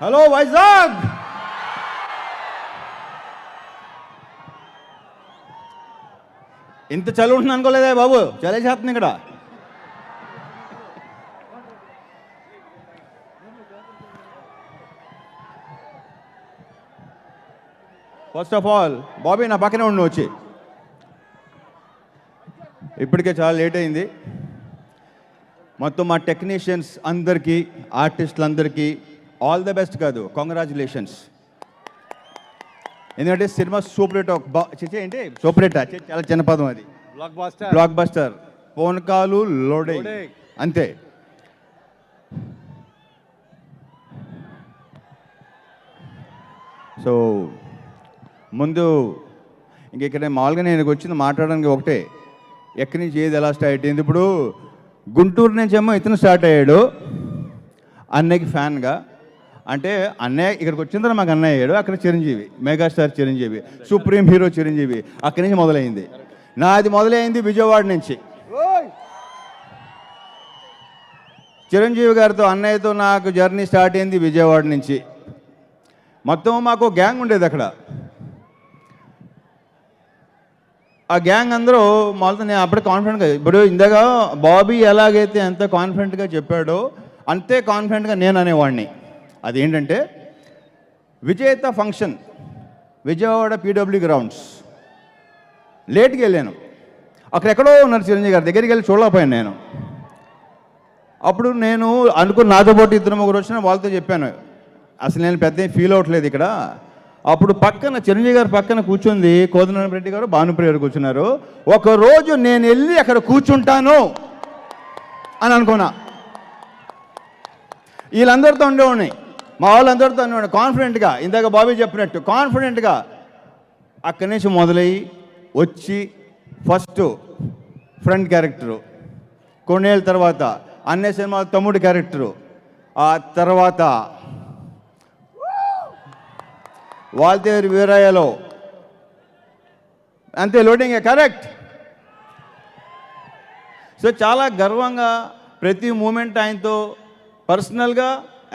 Hello Vizag. ఇంత చలి ఉంటుంది అనుకోలేదా బాబు, చలి చేస్తుంది ఇక్కడ. ఫస్ట్ ఆఫ్ ఆల్ బాబీ నా పక్కనే ఉండి వచ్చి, ఇప్పటికే చాలా లేట్ అయింది. మొత్తం మా టెక్నీషియన్స్ అందరికీ, ఆర్టిస్టులందరికీ ఆల్ ద బెస్ట్ కాదు, కంగ్రాచులేషన్స్. ఎందుకంటే సినిమా సూపర్ హిట్. ఏంటి సూపర్ హిట్? చాలా చిన్న పదం అది. బ్లాక్ బస్టర్, ఫోన్ కాలు లోడే, అంతే. సో ముందు ఇంక ఇక్కడ మామూలుగా నేను వచ్చింది మాట్లాడడానికి ఒకటే, ఎక్కడి నుంచి ఏది ఎలా స్టార్ట్ అయింది. ఇప్పుడు గుంటూరు నుంచేమో ఇతను స్టార్ట్ అయ్యాడు అన్నయ్యకి ఫ్యాన్గా. అంటే అన్నయ్య ఇక్కడికి వచ్చిన తర్వాత మాకు అన్నయ్య అయ్యాడు, అక్కడ Chiranjeevi, megastar Chiranjeevi, supreme hero Chiranjeevi, అక్కడి నుంచి మొదలైంది. నాది మొదలైంది విజయవాడ నుంచి. చిరంజీవి గారితో అన్నయ్యతో నాకు జర్నీ స్టార్ట్ అయింది విజయవాడ నుంచి. మొత్తం మాకు గ్యాంగ్ ఉండేది అక్కడ. ఆ గ్యాంగ్ అందరూ మొదట నేను అప్పుడే కాన్ఫిడెంట్గా, ఇప్పుడు ఇందాక బాబీ ఎలాగైతే ఎంత కాన్ఫిడెంట్గా చెప్పాడో అంతే కాన్ఫిడెంట్గా నేను అనేవాడిని. అదేంటంటే విజేత ఫంక్షన్ విజయవాడ పీడబ్ల్యూ గ్రౌండ్స్, లేట్కి వెళ్ళాను. అక్కడెక్కడో ఉన్నారు చిరంజీవి గారి దగ్గరికి వెళ్ళి చూడలేకపోయాను నేను. అప్పుడు నేను అనుకుని నాతో పాటు ఇద్దరు ముగ్గురు వచ్చిన వాళ్ళతో చెప్పాను, అసలు నేను పెద్ద ఫీల్ అవ్వట్లేదు ఇక్కడ. అప్పుడు పక్కన చిరంజీవి గారు పక్కన కూర్చుంది కోదండరెడ్డి గారు, భానుప్రియ గారు కూర్చున్నారు. ఒకరోజు నేను వెళ్ళి అక్కడ కూర్చుంటాను అని అనుకున్నా. వీళ్ళందరితో ఉండేవాడిని, మా వాళ్ళందరితో ఉండేవాడిని కాన్ఫిడెంట్గా. ఇందాక బాబీ చెప్పినట్టు కాన్ఫిడెంట్గా అక్కడి నుంచి మొదలయ్యి వచ్చి ఫస్ట్ ఫ్రంట్ క్యారెక్టరు, కొన్నేళ్ళ తర్వాత అన్నయ్య సినిమా తమ్ముడు క్యారెక్టరు, ఆ తర్వాత వాల్తేరు వీరయ్యలో అంతే లోడింగ్. కరెక్ట్. సో చాలా గర్వంగా ప్రతి మూమెంట్ ఆయనతో పర్సనల్గా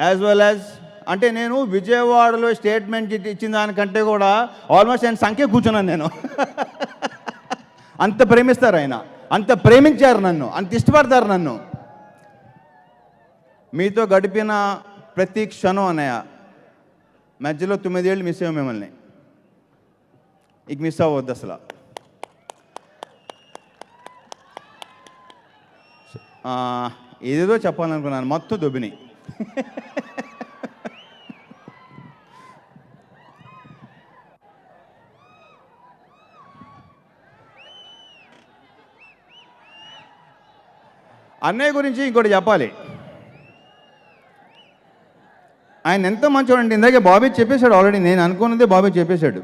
యాజ్ వెల్ యాజ్, అంటే నేను విజయవాడలో స్టేట్మెంట్ ఇచ్చిన దానికంటే కూడా ఆల్మోస్ట్ ఆయన సంఖ్య కూర్చున్నాను నేను. అంత ప్రేమిస్తారు ఆయన, అంత ప్రేమించారు నన్ను, అంత ఇష్టపడతారు నన్ను. మీతో గడిపిన ప్రతి క్షణం అన్నయ్య, మధ్యలో 9 ఏళ్ళు మిస్ అయ్యాం మిమ్మల్ని, ఇక మిస్ అవ్వద్దు అసలు. ఏదేదో చెప్పాలనుకున్నాను, మొత్తం దొబ్బిని. అన్నయ్య గురించి ఇంకోటి చెప్పాలి. ఆయన ఎంత మంచివాడంటే, ఇందాకే బాబీ చెప్పేశాడు ఆల్రెడీ, నేను అనుకున్నదే బాబీ చెప్పేశాడు.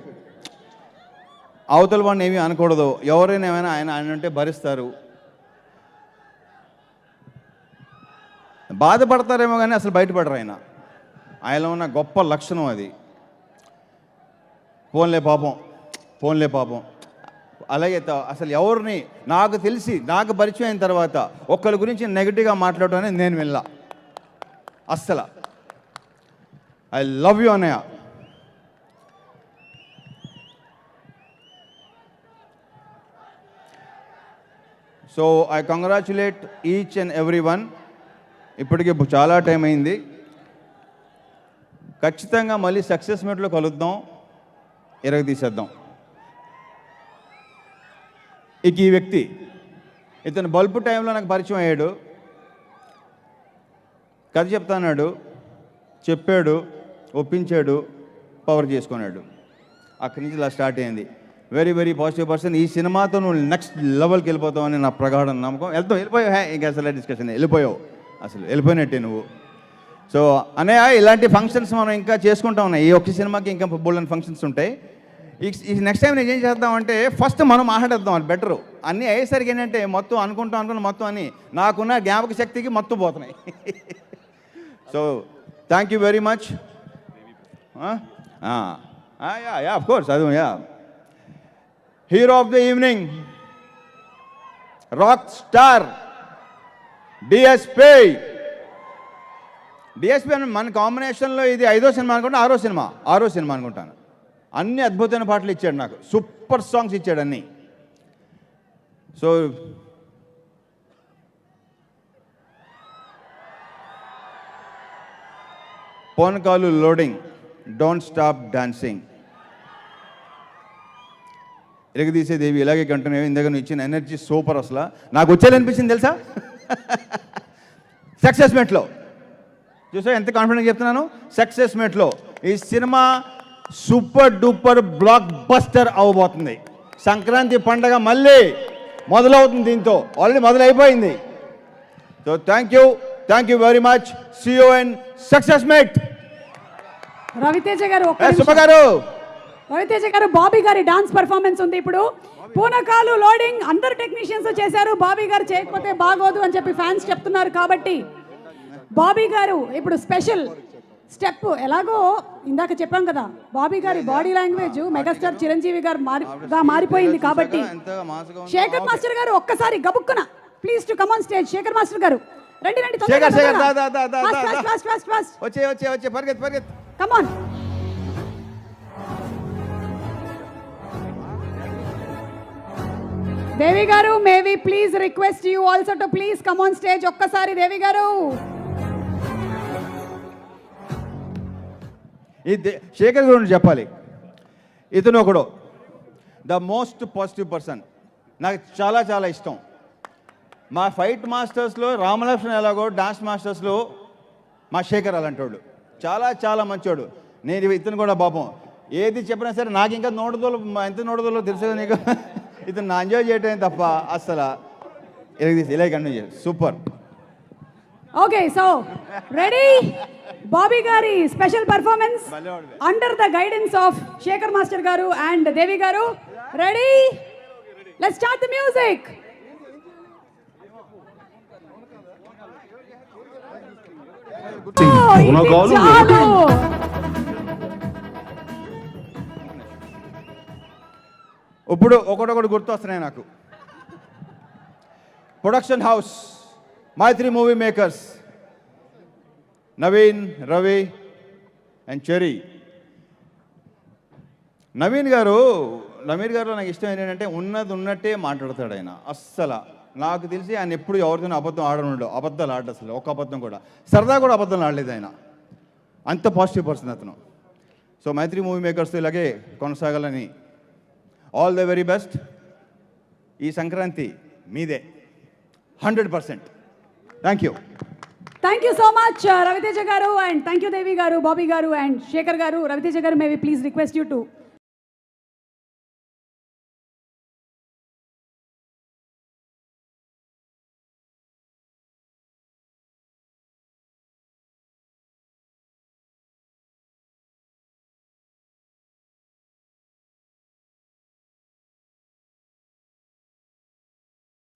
అవతల వాడిని ఏమీ అనకూడదు, ఎవరైనా ఏమైనా ఆయన అంటే భరిస్తారు, బాధపడతారేమో కానీ అసలు బయటపడరు. ఆయనలో ఉన్న గొప్ప లక్షణం అది. పోన్లే పాపం. అలాగే అసలు ఎవరిని నాకు తెలిసి, నాకు పరిచయం అయిన తర్వాత ఒక్కరి గురించి నెగిటివ్గా మాట్లాడటం అనేది నేను వెళ్ళా అస్సలు. ఐ లవ్ యూ అన్నయ్య. So I congratulate each and every one. ఇప్పటికే చాలా టైం అయింది. ఖచ్చితంగా మళ్ళీ సక్సెస్ మీట్లో కలుద్దాం, తీసేద్దాం. ఇక ఈ వ్యక్తి, ఇతను బల్బు టైంలో నాకు పరిచయం అయ్యాడు, కథ చెప్తాన్నాడు, చెప్పాడు, ఒప్పించాడు, పవర్ చేసుకున్నాడు. అక్కడి నుంచి ఇలా స్టార్ట్ అయింది. Very very positive person. ఈ సినిమాతో నువ్వు నెక్స్ట్ లెవెల్కి వెళ్ళిపోతావని నా ప్రగాఢ నమ్మకం. వెళ్ళిపోయావు, ఇంకా అసలు డిస్కషన్ వెళ్ళిపోయినట్టే నువ్వు. సో అన్నయ్య, ఇలాంటి ఫంక్షన్స్ మనం ఇంకా చేసుకుంటా ఉన్నాయి. ఈ ఒక్క సినిమాకి ఇంకా బోల్డెన్ ఫంక్షన్స్ ఉంటాయి. ఈ నెక్స్ట్ టైం నేను ఏం చేద్దామంటే, ఫస్ట్ మనం మాట్లాడేద్దాం, అది బెటరు. అన్నీ అయ్యేసరికి ఏంటంటే మొత్తం అనుకున్న మొత్తం అని నాకున్న జ్ఞాపక శక్తికి మొత్తం పోతున్నాయి. So thank you very much. Of course, అది hero of the evening, rock star, DSP DSP అని మన కాంబినేషన్లో ఇది 5వ సినిమా అనుకుంటా, 6వ సినిమా అనుకుంటాను. అన్ని అద్భుతమైన పాటలు ఇచ్చాడు నాకు, సూపర్ సాంగ్స్ ఇచ్చాడు అన్నీ. సో పోనకాలు లోడింగ్, డోంట్ స్టాప్ డాన్సింగ్, ఎరగదీసే దేవి ఇలాగే కంటిన్యూ. ఇందాక నువ్వు ఇచ్చిన ఎనర్జీ సూపర్, అసలు నాకు వచ్చేయాలనిపించింది తెలుసా. సక్సెస్ మీట్లో చూసా ఎంత కాన్ఫిడెంట్గా చెప్తున్నాను. సక్సెస్ మీట్లో ఈ cinema super duper blockbuster అవ్వబోతుంది. సంక్రాంతి పండగ మళ్ళీ మొదలవుతుంది, దీంతో ఆల్రెడీ మొదలైపోయింది. So thank you very much. See you in success meet. Raviteja garu, Shubha గారు, రవితేజ గారు, బాబీ గారి డాన్స్ పర్ఫార్మెన్స్ ఉంది ఇప్పుడు. పూనకాలు లోడింగ్ అందరు టెక్నీషియన్స్ చేశారు, బాబీ గారు చేయకపోతే బాగోదు అని చెప్పి ఫ్యాన్స్ చెప్తున్నారు. కాబట్టి బాబీ గారు ఇప్పుడు స్పెషల్ స్టెప్, ఎలాగో ఇందాక చెప్పాం కదా, బాబీ గారి బాడీ లాంగ్వేజ్ మెగాస్టార్ చిరంజీవి గారు మారిపోయింది. కాబట్టి శేఖర్ మాస్టర్ గారు ఒక్కసారి గబుక్కున please to come on stage. Sekhar master garu రండి రండి, పరిగెత్తు. Come on. Devi garu, may we please request you also to please come on stage. ఒక్కసారి దేవి గారు. శేఖర్ గురించి చెప్పాలి. ఇతను ఒకడు ద మోస్ట్ పాజిటివ్ పర్సన్, నాకు చాలా చాలా ఇష్టం. మా ఫైట్ మాస్టర్స్లో రామలక్ష్మణ్ ఎలాగో, డాన్స్ మాస్టర్స్లో మా శేఖర్ అలాంటోడు, చాలా చాలా మంచోడు. నేను ఇతను కూడా పాపం ఏది చెప్పినా సరే నాకు ఇంకా నోడుదోలు ఎంత నోడుదోలో తెలుసు నీకు. ఇతను నా ఎంజాయ్ చేయటం తప్ప అసలు ఇలా continue super. Okay, so ready. Bobby గారి special performance under the guidance of Sekhar master garu and Devi garu. Ready, let's start the music. ఇప్పుడు ఒకటొకటి గుర్తొస్తున్నాయి నాకు. Production house Mythri movie makers, Naveen, Ravi and Cherry. Naveen garu నాకు ఇష్టం ఏంటంటే ఉన్నది ఉన్నట్టే మాట్లాడతాడు ఆయన. అస్సలు నాకు తెలిసి ఆయన ఎప్పుడు ఎవరితోనూ అబద్ధం ఆడనుండో, అబద్ధాలు ఆడదు అసలు, ఒక అబద్ధం కూడా, సరదా కూడా అబద్ధాలు ఆడలేదు ఆయన. అంత పాజిటివ్ పర్సన్ అతను. సో మైత్రి మూవీ మేకర్స్ ఇలాగే కొనసాగాలని ఆల్ ద వెరీ బెస్ట్. ఈ సంక్రాంతి మీదే 100%. Thank you so much Raviteja గారు, అండ్ థ్యాంక్ యూ దేవి గారు, బాబీ గారు and Shekhar garu. Raviteja garu, may we please request you to